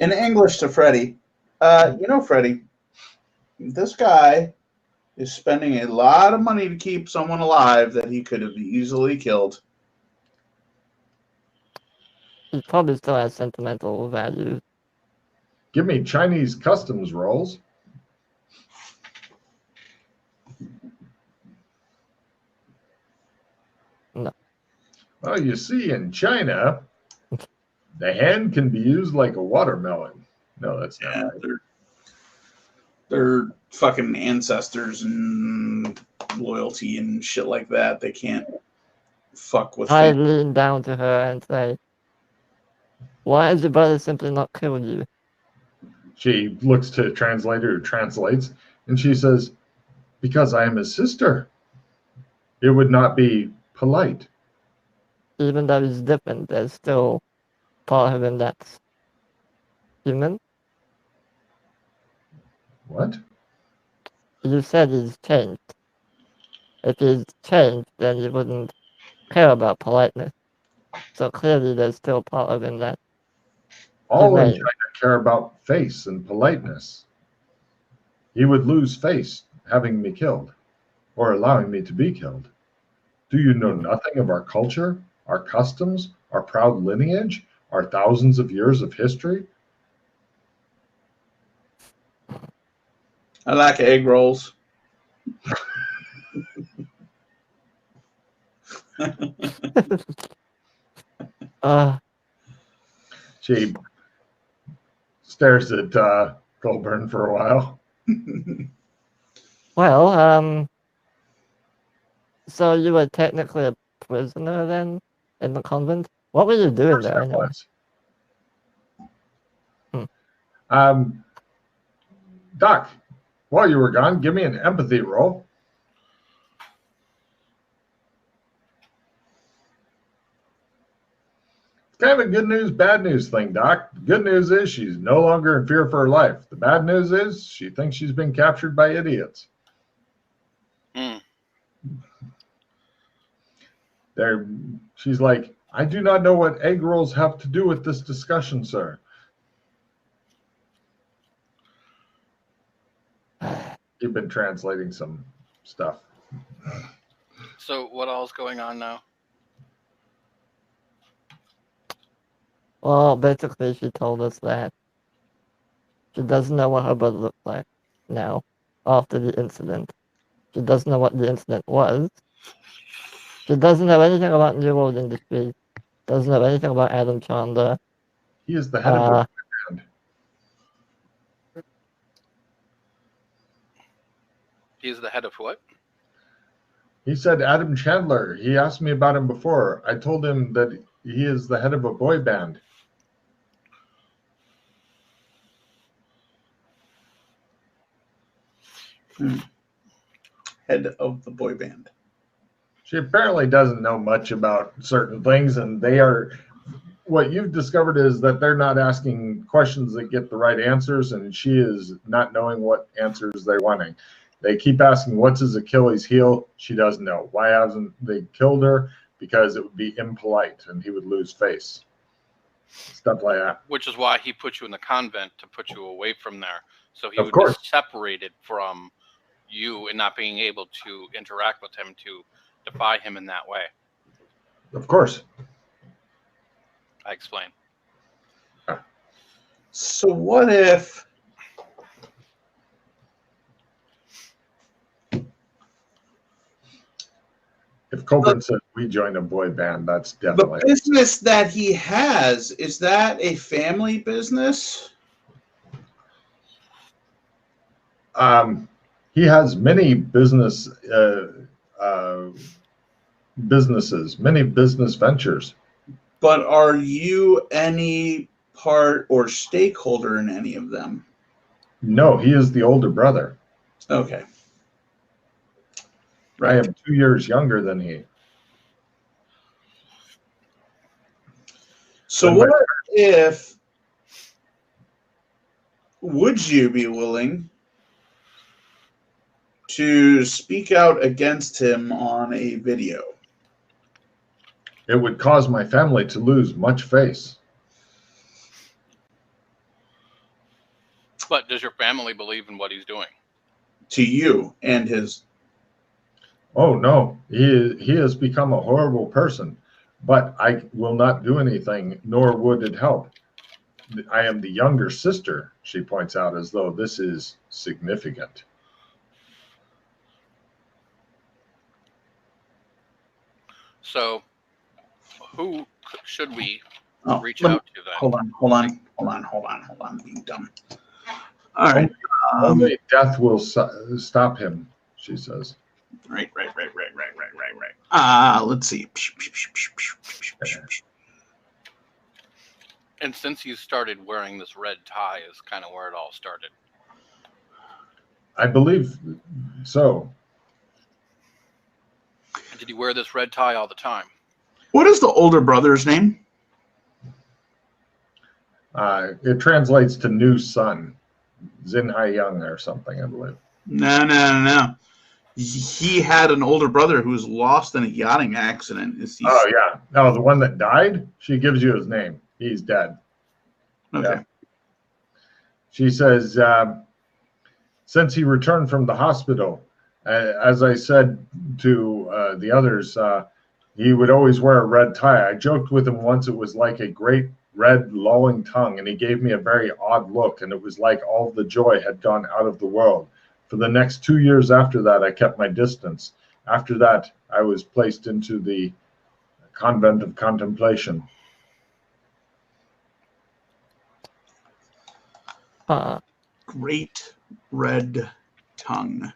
in English to Freddy, Freddy, this guy is spending a lot of money to keep someone alive that he could have easily killed. He probably still has sentimental value. Give me Chinese customs rolls. No. Well, you see, in China, the hand can be used like a watermelon. No, that's not right. They're fucking ancestors and loyalty and shit like that. They can't fuck with I things. lean down to her and say, why has your brother simply not killed you? She looks to a translator who translates, and she says, because I am his sister. It would not be polite. Even though he's different, there's still part of him that's human. What? You said he's changed. If he's changed, then you wouldn't care about politeness. So clearly there's still part of him that All in remains. China care about face and politeness. He would lose face having me killed, or allowing me to be killed. Do you know nothing of our culture, our customs, our proud lineage, our thousands of years of history? I like egg rolls. She stares at Goldburn for a while. Well, so you were technically a prisoner then in the convent? What were you doing there anyway? Doc, while you were gone, give me an empathy roll. It's kind of a good news, bad news thing, Doc. The good news is she's no longer in fear for her life. The bad news is she thinks she's been captured by idiots. She's like, I do not know what egg rolls have to do with this discussion, sir. You've been translating some stuff. So what all's going on now? Well, basically she told us that she doesn't know what her brother looked like now, after the incident. She doesn't know what the incident was. She doesn't know anything about New World Industries. Doesn't know anything about Adam Chandler. He is the head of the band. He's the head of what? He said Adam Chandler. He asked me about him before. I told him that he is the head of a boy band. Head of the boy band. She apparently doesn't know much about certain things, and what you've discovered is that they're not asking questions that get the right answers, and she is not knowing what answers they're wanting. They keep asking, what's his Achilles heel? She doesn't know. Why hasn't they killed her? Because it would be impolite, and he would lose face. Stuff like that. Which is why he put you in the convent, to put you away from there. So he would course. be separated from you and not being able to interact with him, to defy him in that way. Of course. I explain. So what if Colburn says we join a boy band, that's definitely the business that he has, is that a family business? He has many businesses, many business ventures. But are you any part or stakeholder in any of them? No, he is the older brother. Okay. I am 2 years younger than he. So what if, would you be willing to speak out against him on a video? It would cause my family to lose much face. But does your family believe in what he's doing? To you and his. Oh no, he has become a horrible person, but I will not do anything, nor would it help. I am the younger sister, she points out, as though this is significant. So, who should we Oh, reach out to then? hold on. Being dumb. All right. Only death will stop him, she says. Right. Let's see. And since you started wearing this red tie is kind of where it all started. I believe so. Did you wear this red tie all the time? What is the older brother's name? It translates to new son, Zinhai Young or something, I believe. No. He had an older brother who was lost in a yachting accident. Oh, yeah. No, the one that died, she gives you his name. He's dead. Okay. Yeah. She says, since he returned from the hospital, as I said to the others, he would always wear a red tie. I joked with him once it was like a great red lolling tongue, and he gave me a very odd look, and it was like all the joy had gone out of the world. For the next 2 years after that, I kept my distance. After that, I was placed into the convent of contemplation. Great red tongue.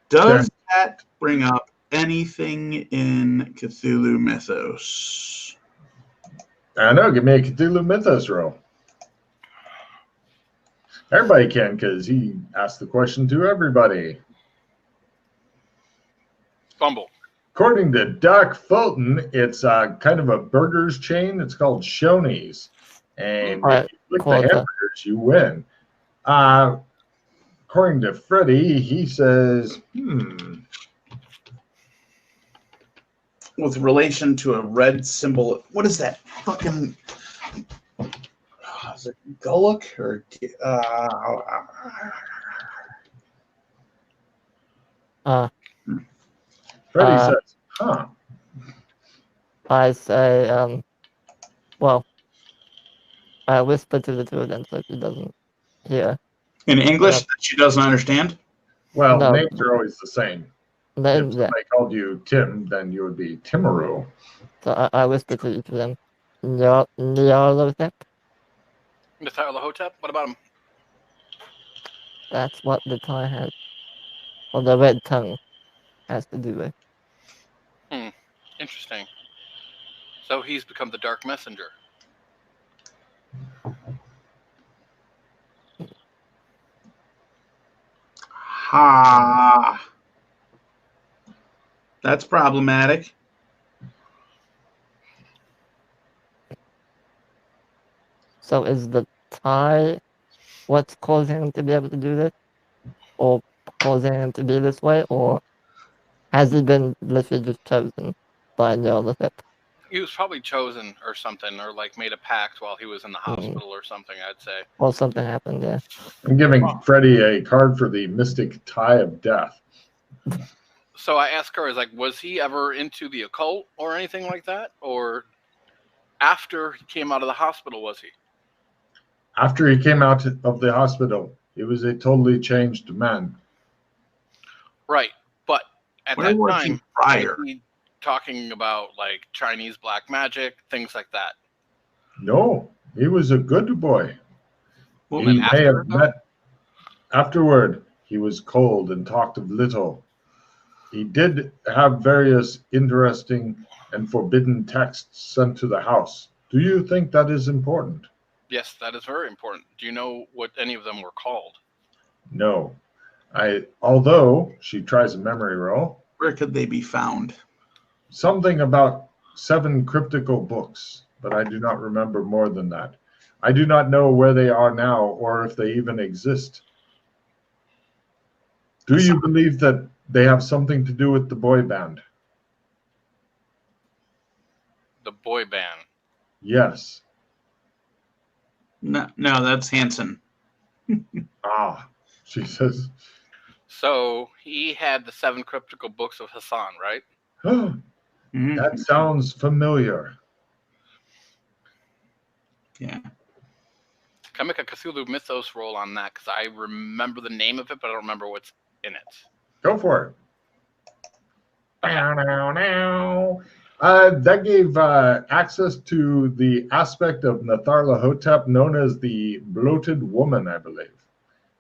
Does that bring up anything in Cthulhu mythos? I know. Give me a Cthulhu mythos roll. Everybody can, because he asked the question to everybody. Fumble. According to Doc Fulton, it's kind of a burgers chain. It's called Shoney's. And if you lick the hamburgers, you win. According to Freddie, he says, With relation to a red symbol, what is that fucking? Is it Gullock or? Freddie says, huh? I say, well, I whisper to the two of them so she doesn't hear. In English, that she doesn't understand? Well, No. names are always the same. Then, If somebody called you Tim, then you would be Timaru. So I whisper to each of them, Nyarlathotep? Nyarlathotep? What about him? That's what the tie has. Or the red tongue has to do with. Interesting. So he's become the Dark Messenger. Ha. That's problematic. So is the tie what's causing him to be able to do this? Or causing him to be this way? Or has he been literally just chosen by Nyarlathotep? He was probably chosen or something, or like made a pact while he was in the hospital or something, I'd say. Or something happened, yeah. I'm giving Freddie a card for the Mystic Tie of Death. So I asked her, was he ever into the occult or anything like that? Or after he came out of the hospital, was he? After he came out of the hospital, he was a totally changed man. Right. But at Where that was time, he prior? was he talking about like Chinese black magic, things like that? No, he was a good boy. Well, He may have after, met. Afterward, he was cold and talked of little. He did have various interesting and forbidden texts sent to the house. Do you think that is important? Yes, that is very important. Do you know what any of them were called? No. Although she tries a memory roll, where could they be found? something about 7 cryptical books, but I do not remember more than that. I do not know where they are now or if they even exist. Do you believe that they have something to do with the boy band? The boy band. Yes. No, that's Hanson. She says. So he had the 7 cryptical books of Hassan, right? That sounds familiar. Yeah. Can I make a Cthulhu Mythos roll on that? Because I remember the name of it, but I don't remember what's in it. Go for it. That gave access to the aspect of Nyarlathotep known as the bloated woman, I believe,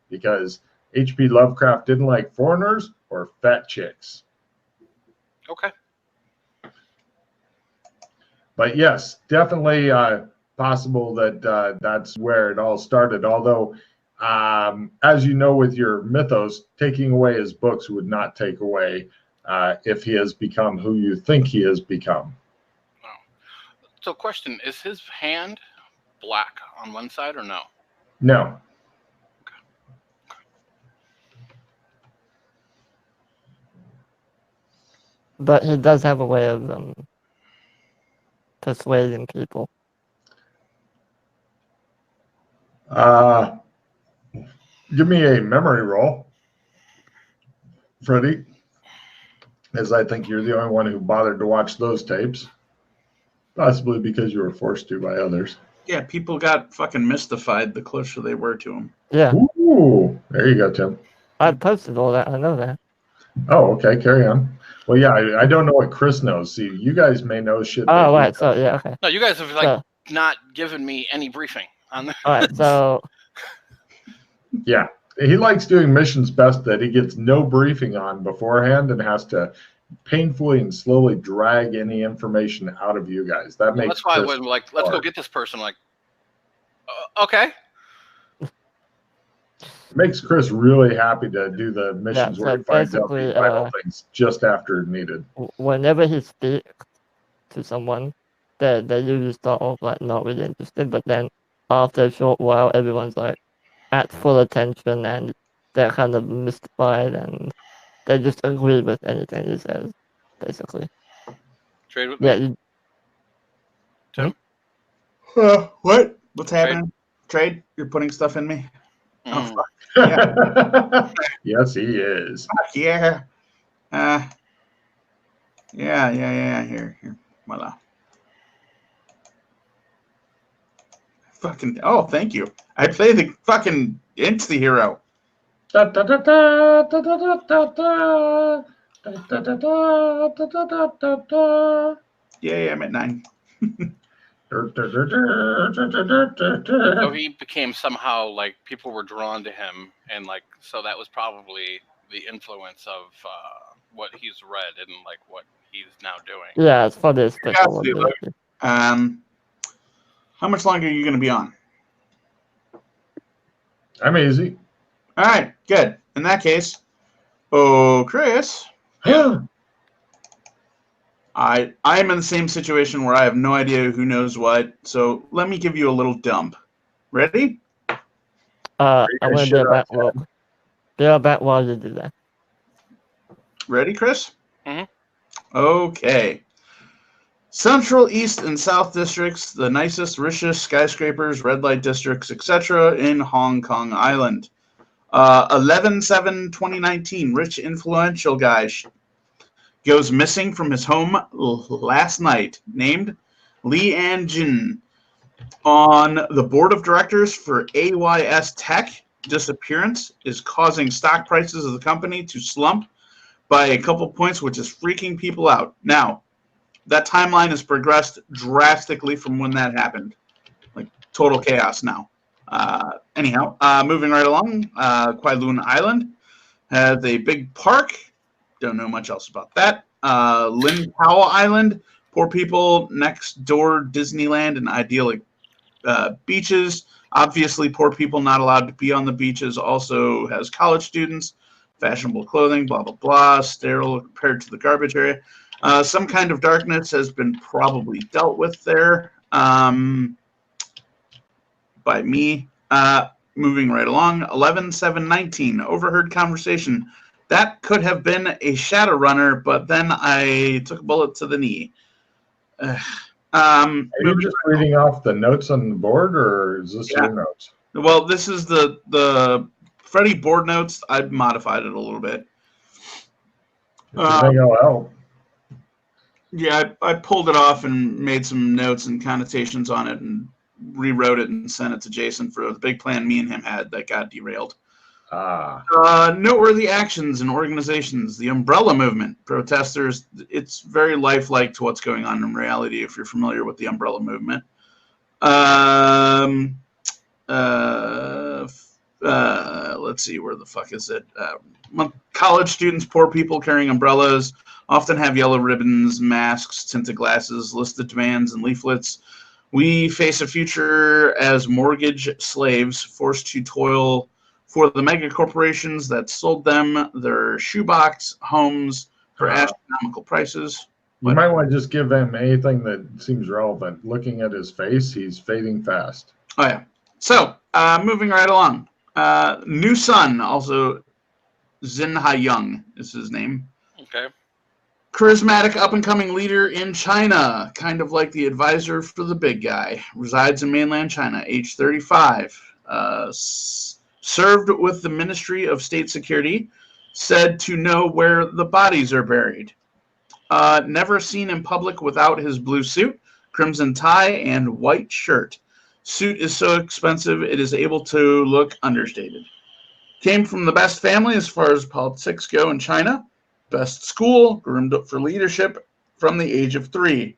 because H.P. Lovecraft didn't like foreigners or fat chicks. Okay. But yes, definitely possible that that's where it all started. Although, as you know, with your mythos, taking away his books would not take away if he has become who you think he has become. So question, is his hand black on one side or no? No. But he does have a way of persuading people. Give me a memory roll, Freddie, as I think you're the only one who bothered to watch those tapes, possibly because you were forced to by others. Yeah, people got fucking mystified the closer they were to him. Yeah. Ooh, there you go, Tim. I posted all that. I know that. Oh, okay, carry on. Well, yeah, I don't know what Chris knows. See, you guys may know shit. Oh, right. So, yeah, okay. No, you guys have not given me any briefing on this. All right, so... Yeah, he likes doing missions best that he gets no briefing on beforehand and has to painfully and slowly drag any information out of you guys. That makes that's why I went let's go get this person. Okay. Makes Chris really happy to do the missions Yeah, where so he finds out basically, these vital things just after needed. Whenever he speaks to someone, they usually start off not really interested, but then after a short while, everyone's at full attention and they're kind of mystified and they just agree with anything he says, basically. Trade with me? Tim? What? What's happening? Trade? You're putting stuff in me? Oh, fuck. Yeah. Yes, he is. Fuck yeah. Yeah. Here. Voila. Fucking, oh, thank you. I play the fucking Insta-hero. Yeah, I'm at 9. So he became somehow people were drawn to him, and so that was probably the influence of what he's read and what he's now doing. Yeah, it's probably a special ability. How much longer are you going to be on? I'm easy. All right, good. In that case, Chris. I'm in the same situation where I have no idea who knows what, so let me give you a little dump. Ready? I'm going to be back while you do that. Ready, Chris? Mm-hmm. Okay. Central, East, and South districts, the nicest, richest skyscrapers, red light districts, etc. in Hong Kong Island. 11/7/2019, rich influential guy goes missing from his home last night, named Li An Jin. On the board of directors for AYS Tech, disappearance is causing stock prices of the company to slump by a couple points, which is freaking people out. Now, that timeline has progressed drastically from when that happened. Total chaos now. Anyhow, moving right along, Kowloon Island has a big park. Don't know much else about that. Lin Powell Island, poor people next door, Disneyland and idyllic beaches. Obviously, poor people not allowed to be on the beaches. Also has college students, fashionable clothing, blah, blah, blah, sterile compared to the garbage area. Some kind of darkness has been probably dealt with there by me. Moving right along, 11/7/19, overheard conversation. That could have been a Shadowrunner, but then I took a bullet to the knee. Are you just reading off the notes on the board, or is this your notes? Well, this is the Freddy board notes. I've modified it a little bit. If you think it'll help. Yeah, I pulled it off and made some notes and connotations on it and rewrote it and sent it to Jason for the big plan me and him had that got derailed. Noteworthy actions and organizations. The Umbrella Movement. Protesters, it's very lifelike to what's going on in reality if you're familiar with the Umbrella Movement. Let's see, where the fuck is it? College students, poor people carrying umbrellas, often have yellow ribbons, masks, tinted glasses, listed demands, and leaflets. We face a future as mortgage slaves forced to toil for the mega corporations that sold them their shoebox homes for astronomical prices. You might want to just give him anything that seems relevant. Looking at his face, he's fading fast. Oh, yeah. So, moving right along. New Sun, also Zin Ha Young is his name. Okay. Charismatic up-and-coming leader in China, kind of like the advisor for the big guy. Resides in mainland China, age 35. Served with the Ministry of State Security. Said to know where the bodies are buried. Never seen in public without his blue suit, crimson tie, and white shirt. Suit is so expensive it is able to look understated. Came from the best family as far as politics go in China. Best school, groomed up for leadership from the age of 3.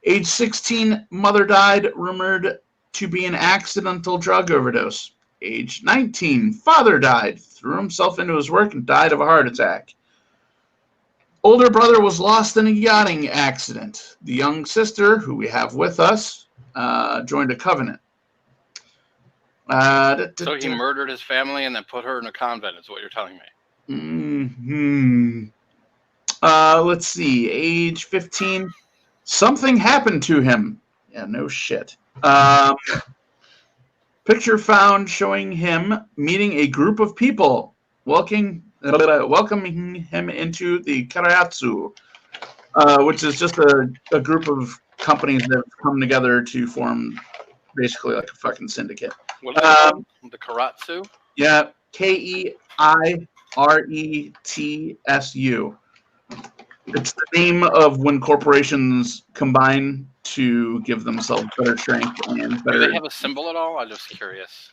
Age 16, mother died, rumored to be an accidental drug overdose. Age 19, father died, threw himself into his work and died of a heart attack. Older brother was lost in a yachting accident. The young sister, who we have with us, joined a covenant. So he murdered his family and then put her in a convent, is what you're telling me. Let's see. Age 15. Something happened to him. Yeah, no shit. Picture found showing him meeting a group of people, welcoming him into the Karaatsu, which is just a group of companies that have come together to form basically like a fucking syndicate. What is it called? The Karatsu? Yeah, Keiretsu. It's the name of when corporations combine to give themselves better strength and better. Do they have a symbol at all? I'm just curious.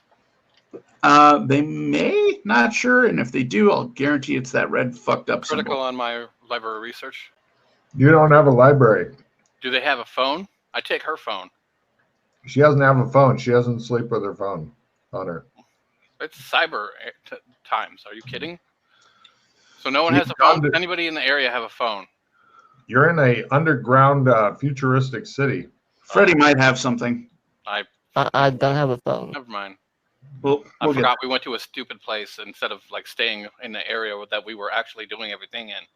They may, not sure, and if they do, I'll guarantee it's that red fucked up Critical symbol. on my library research. You don't have a library. Do they have a phone? I take her phone. She doesn't have a phone. She doesn't sleep with her phone on her. It's cyber times. Are you kidding? So no one has a phone? Does anybody in the area have a phone? You're in a underground futuristic city. Freddie might have something. I don't have a phone. Never mind. We'll I forgot we went to a stupid place instead of like staying in the area that we were actually doing everything in.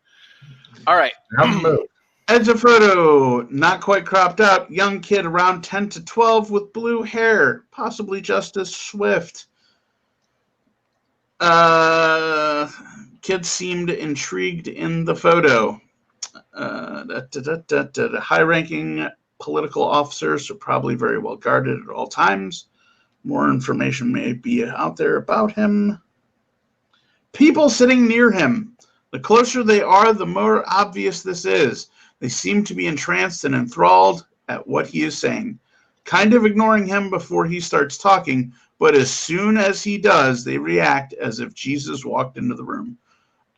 All right. Edge of photo, not quite cropped out. Young kid around 10 to 12 with blue hair, possibly Justice Swift. Kid seemed intrigued in the photo. High-ranking political officers are probably very well guarded at all times. More information may be out there about him. People sitting near him. The closer they are, the more obvious this is. They seem to be entranced and enthralled at what he is saying, kind of ignoring him before he starts talking, but as soon as he does, they react as if Jesus walked into the room.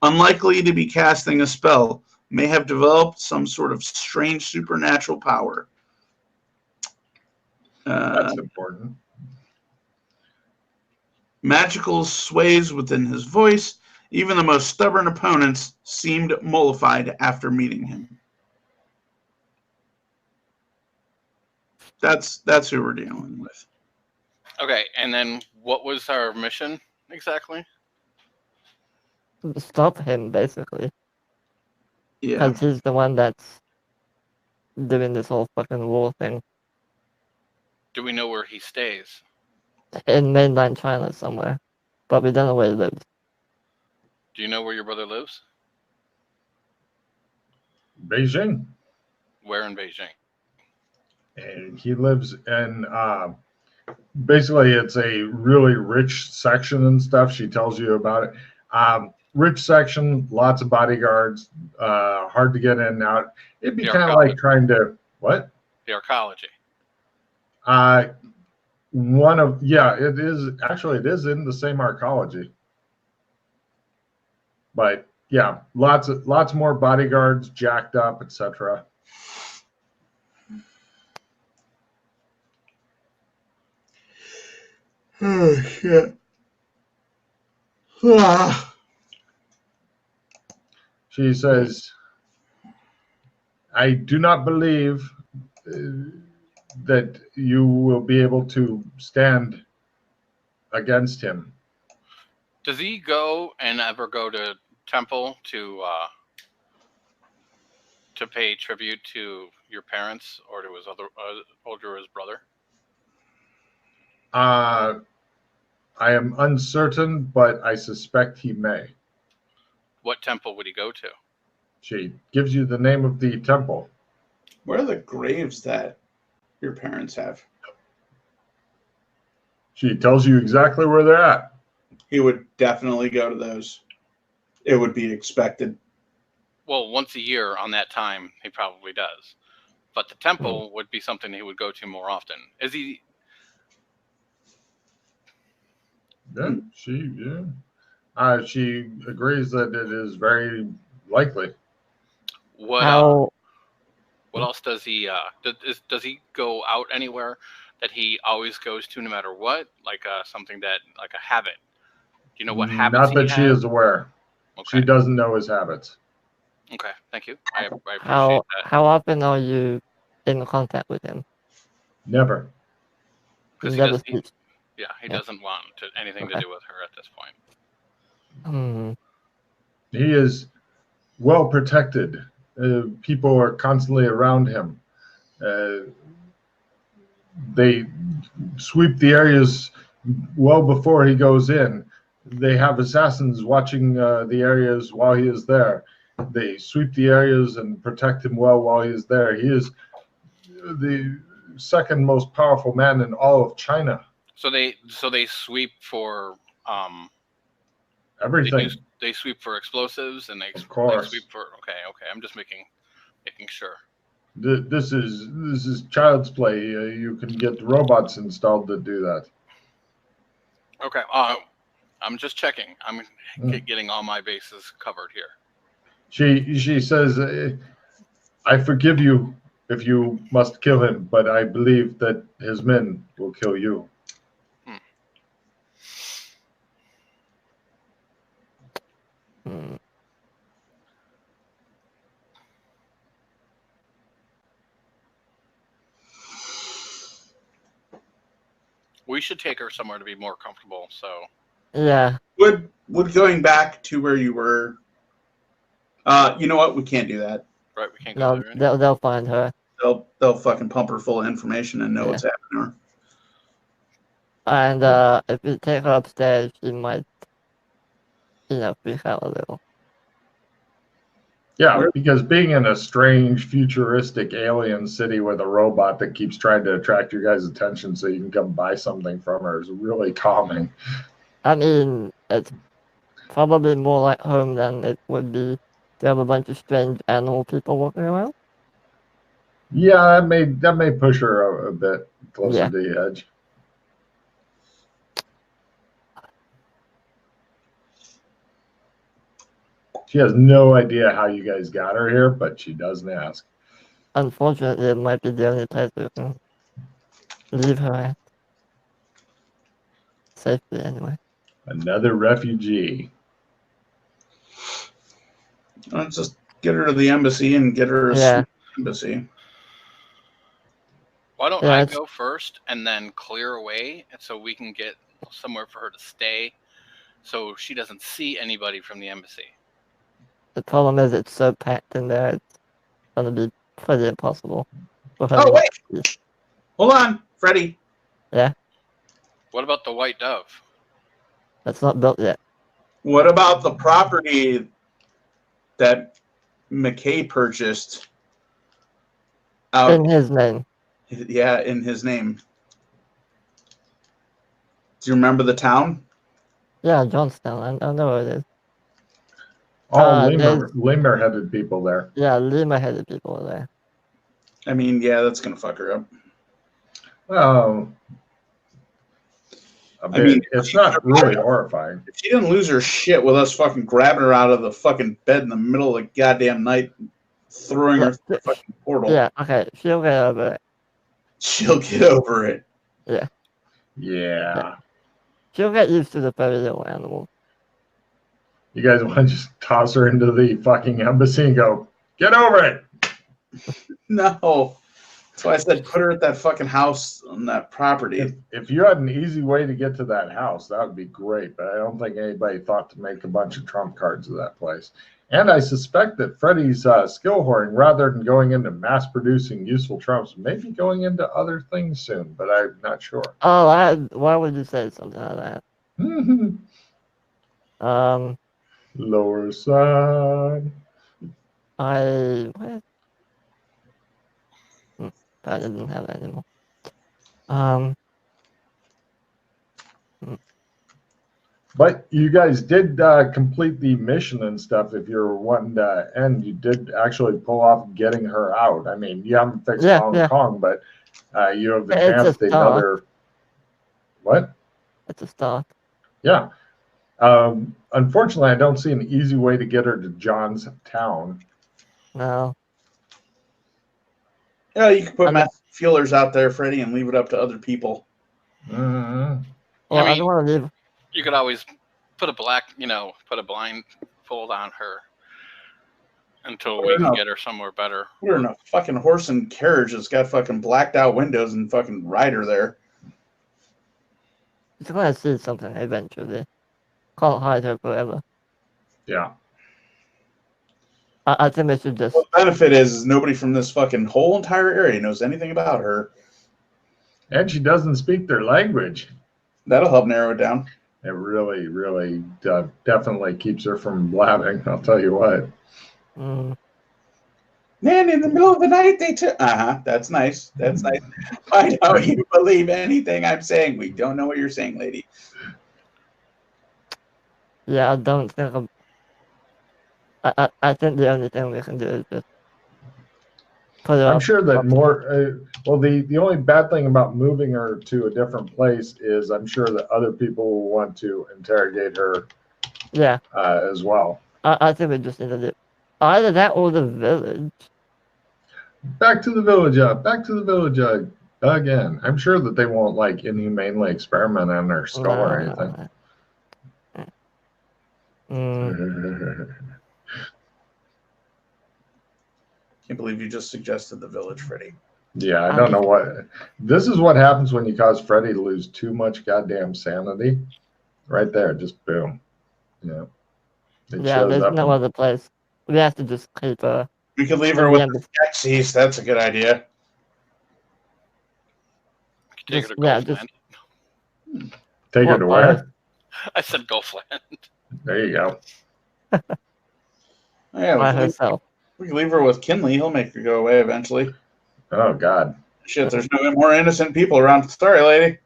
Unlikely to be casting a spell, may have developed some sort of strange supernatural power. That's important. Magical sways within his voice. Even the most stubborn opponents seemed mollified after meeting him. That's who we're dealing with. Okay, and then what was our mission exactly? Stop him, basically. Yeah. Because he's the one that's doing this whole fucking war thing. Do we know where he stays? In mainland China somewhere. But we don't know where he lives. Do you know where your brother lives? Beijing. Where in Beijing? And he lives in basically it's a really rich section and stuff. She tells you about it. Rich section, lots of bodyguards, hard to get in and out. It'd be kind of like trying to what? The archaeology. It is in the same archaeology. But yeah, lots more bodyguards, jacked up, etc. Oh shit. Ah. She says, I do not believe that you will be able to stand against him. Does he go and ever go to temple to pay tribute to your parents or to his his brother? I am uncertain, but I suspect he may. What temple would he go to? She gives you the name of the temple. Where are the graves that your parents have? She tells you exactly where they're at. He would definitely go to those. It would be expected. Well, once a year on that time, he probably does. But the temple would be something he would go to more often. Is he? Yeah, she agrees that it is very likely. What else does he? Does he go out anywhere that he always goes to, no matter what? Like something that, like a habit. Do you know what habits? Not that she is aware. Okay. She doesn't know his habits. Okay, thank you. I appreciate that. How often are you in contact with him? Never. Because he doesn't want anything to do with her at this point. He is well protected. People are constantly around him. They sweep the areas well before he goes in. They have assassins watching the areas while he is there. They sweep the areas and protect him well while he is there. He is the second most powerful man in all of China. So they sweep for everything. They sweep for explosives, and they sweep for okay. I'm just making sure. This is child's play. You can get robots installed to do that. Okay. I'm just checking. I'm getting all my bases covered here. She says, I forgive you if you must kill him, but I believe that his men will kill you. We should take her somewhere to be more comfortable. So yeah, would going back to where you were. You know what? We can't do that. Right, we can't go there. They'll find her. They'll fucking pump her full of information and know what's happening to her. And if you take her upstairs, she might, freak out a little. Yeah, because being in a strange, futuristic alien city with a robot that keeps trying to attract your guys' attention so you can come buy something from her is really calming. I mean, it's probably more like home than it would be to have a bunch of strange animal people walking around. Yeah, that may push her a bit closer to the edge. She has no idea how you guys got her here, but she doesn't ask. Unfortunately, it might be the only place we can leave her at. Safely, anyway. Another refugee. Let's just get her to the embassy and get her a embassy. Why don't I go first and then clear away so we can get somewhere for her to stay so she doesn't see anybody from the embassy? The problem is it's so packed in there, it's going to be pretty impossible. Oh, wait! Hold on, Freddy. Yeah? What about the White Dove? That's not built yet. What about the property that McKay purchased? In his name. Yeah, in his name. Do you remember the town? Yeah, Johnstown. I know where it is. All there's- lemur-headed people there. Yeah, Lima-headed people there. I mean, yeah, that's gonna fuck her up. Well, a bit. mean, It's not really horrifying. If she didn't lose her shit with us fucking grabbing her out of the fucking bed in the middle of the goddamn night, throwing her through the fucking portal, Yeah, okay, she'll get over it. she'll get over it. Yeah. She'll get used to the very little animals. You guys want to just toss her into the fucking embassy and go, get over it. No. That's why I said put her at that fucking house on that property. If you had an easy way to get to that house, that would be great. But I don't think anybody thought to make a bunch of trump cards of that place. And I suspect that Freddy's skill hoarding, rather than going into mass producing useful trumps, may be going into other things soon, but I'm not sure. Oh, why would you say something like that? Lower side. What? I didn't have that anymore. But you guys did complete the mission and stuff. If you're wanting to end, you did actually pull off getting her out. I mean, you haven't fixed Hong Kong, but you have advanced another. What? It's a start. Yeah. Unfortunately, I don't see an easy way to get her to John's town. No. Yeah, you can put mass feelers out there, Freddy, and leave it up to other people. Mm-hmm. Well, I don't want to leave. You could always put a blindfold on her until we can get her somewhere better. We're in a fucking horse and carriage that's got fucking blacked out windows and fucking rider there. It's going to see something eventually. Can't hide her forever. Yeah. I think we should just. Well, the benefit is nobody from this fucking whole entire area knows anything about her. And she doesn't speak their language. That'll help narrow it down. It really, really definitely keeps her from blabbing, I'll tell you what. Mm. Man, in the middle of the night, they took... that's nice. That's nice. Why don't you believe anything I'm saying? We don't know what you're saying, lady. Yeah, I don't think I think the only thing we can do is just put her I'm up. sure that more... the only bad thing about moving her to a different place is I'm sure that other people will want to interrogate her as well. I think we just need to do either that or the village. Back to the village, back to the village again. I'm sure that they won't like inhumanely experiment on her skull or anything. Can't believe you just suggested the village, Freddy. Yeah, I don't know what. This is what happens when you cause Freddy to lose too much goddamn sanity. Right there, just boom. Yeah. There's no other place. We have to just keep her. We could leave her with the Skeksis. That's a good idea. Take her to Gulfland. Take her to where? I said Gulfland. There you go. By herself. We can leave her with Kinley. He'll make her go away eventually. Oh, God. Shit, there's no more innocent people around. Sorry, lady.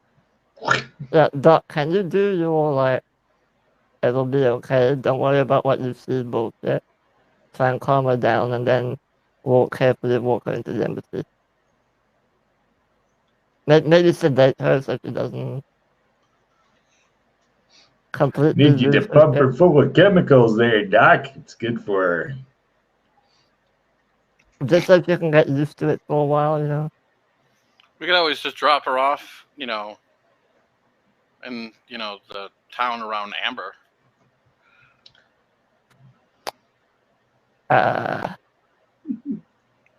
Yeah, Doc, can you do your, it'll be okay, don't worry about what you see bullshit. Try and calm her down and then carefully walk her into the embassy. Maybe sedate her so she doesn't completely... Need you to pump her full of chemicals there, Doc. It's good for her. Just so she can get used to it for a while, you know? We could always just drop her off, in, the town around Amber.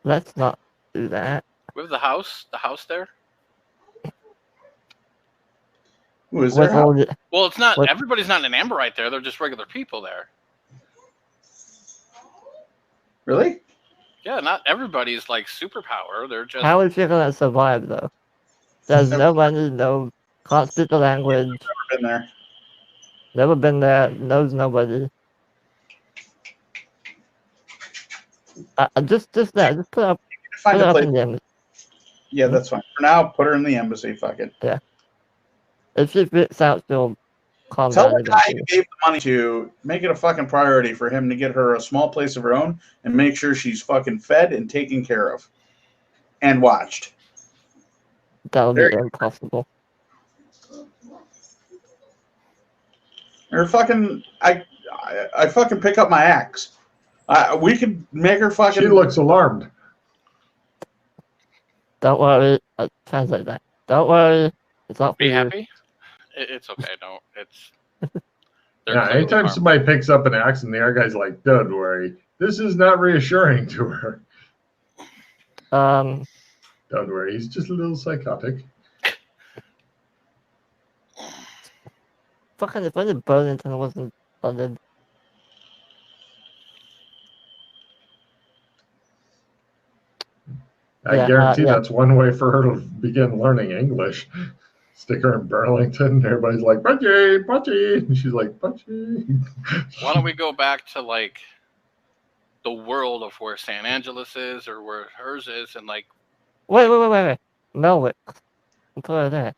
Let's not do that. We have the house there. Ooh, is there Well, it's not. Everybody's not in Amber right there. They're just regular people there. Really? Yeah, not everybody's superpower. They're just. How is she gonna survive though? There's nobody, can't speak the language. Never been there. Never been there, knows nobody. Just put up. Find a up place. in the embassy. Yeah, that's fine. For now, put her in the embassy. Fuck it. Yeah. If she freaks out, she'll calm Tell down the guy who eventually. gave the money to make it a fucking priority for him to get her a small place of her own and make sure she's fucking fed and taken care of and watched. That would There be you impossible. Or fucking, I fucking pick up my axe. We could make her fucking. She looks alarmed. Don't worry. Translate that. Don't worry. It's not for Be you. happy. It's okay. Don't. It's. They're Yeah, clearly anytime harmed. somebody picks up an axe and the other guy's like, don't worry. This is not reassuring to her. Um, Don't worry, he's just a little psychotic. fucking if only Burlington wasn't flooded. I Yeah, guarantee yeah. that's one way for her to begin learning English. Stick her in Burlington, everybody's like, Punchy, Punchy. And she's like, Punchy. Why don't we go back to like the world of where San Angeles is or where hers is, and like Wait. Melwick. Put her there.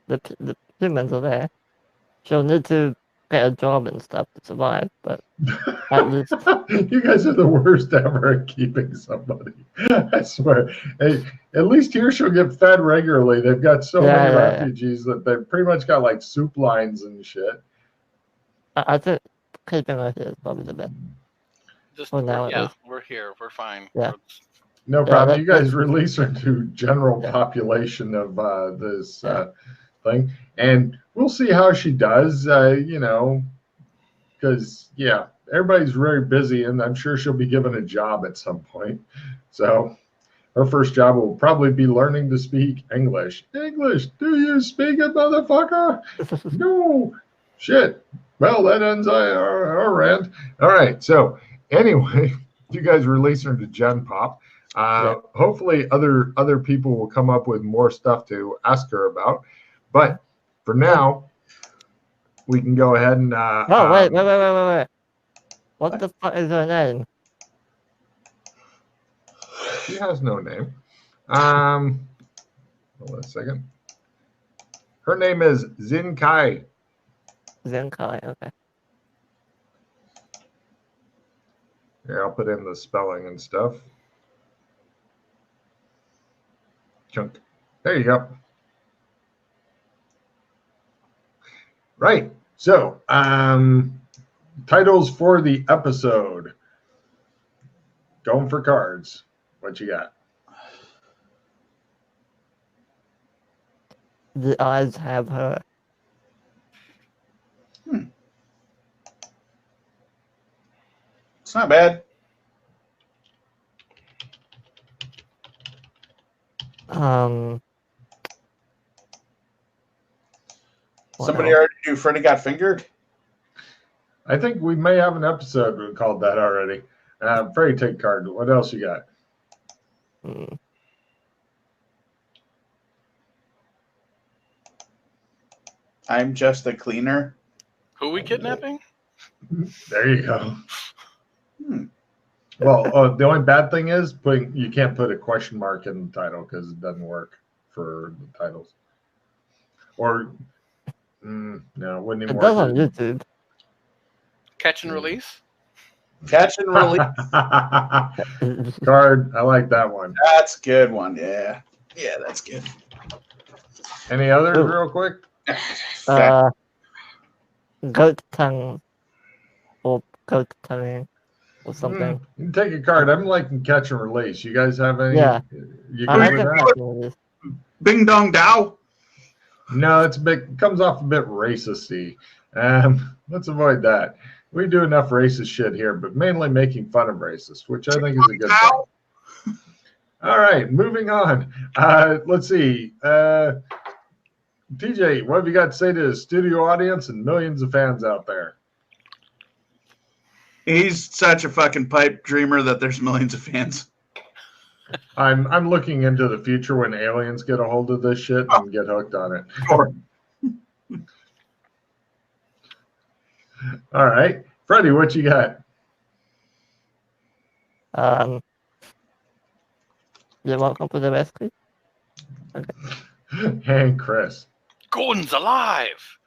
The humans are there. She'll need to get a job and stuff to survive, but at least You guys are the worst ever at keeping somebody. I swear. Hey, at least here she'll get fed regularly. They've got so many Yeah. refugees that they've pretty much got like soup lines and shit. I think keeping her here is probably the best. just For now, at yeah, least. we're here. We're fine. Yeah. No Yeah, problem. that- You guys release her to general Yeah. population of this Yeah. thing, and we'll see how she does. Because everybody's very busy, and I'm sure she'll be given a job at some point. So her first job will probably be learning to speak English. English? Do you speak it, motherfucker? No. Shit. Well, that ends our rant. All right. So anyway, you guys release her to Gen Pop. Yeah. Hopefully other people will come up with more stuff to ask her about. But for now, we can go ahead and Oh, wait. What the fuck is her name? she has no name. Hold on a second. Her name is Zinkai. Zenkai, okay. Here, I'll put in the spelling and stuff. Chunk. There you go. Right. So, titles for the episode. Going for cards. What you got? The eyes have her. It's not bad. What Somebody else? already do Freddy Got Fingered? I think we may have an episode called that already. Fairy Take card. What else you got? Hmm. I'm just a cleaner. Who we kidnapping? There you go. Hmm. Well, the only bad thing is you can't put a question mark in the title because it doesn't work for the titles. Or no, it wouldn't even It does on work. YouTube. Catch and release. Catch and release. Card. I like that one. That's a good one. Yeah. Yeah, that's good. Any others, Ooh. real quick? Goat tongue. Or goat tongue. Or something. You can take a card. I'm liking catch and release. You guys have any? Yeah. You I good like with it that? watching this. Bing Dong Dow. No, it's comes off a bit racist-y. Let's avoid that. We do enough racist shit here, but mainly making fun of racists, which I think is a good thing. All right, moving on. Let's see. TJ, what have you got to say to the studio audience and millions of fans out there? He's such a fucking pipe dreamer that there's millions of fans. I'm looking into the future when aliens get a hold of this shit and get hooked on it. Sure. All right. Freddie, what you got? You're welcome to the rescue. And Chris. Gordon's alive.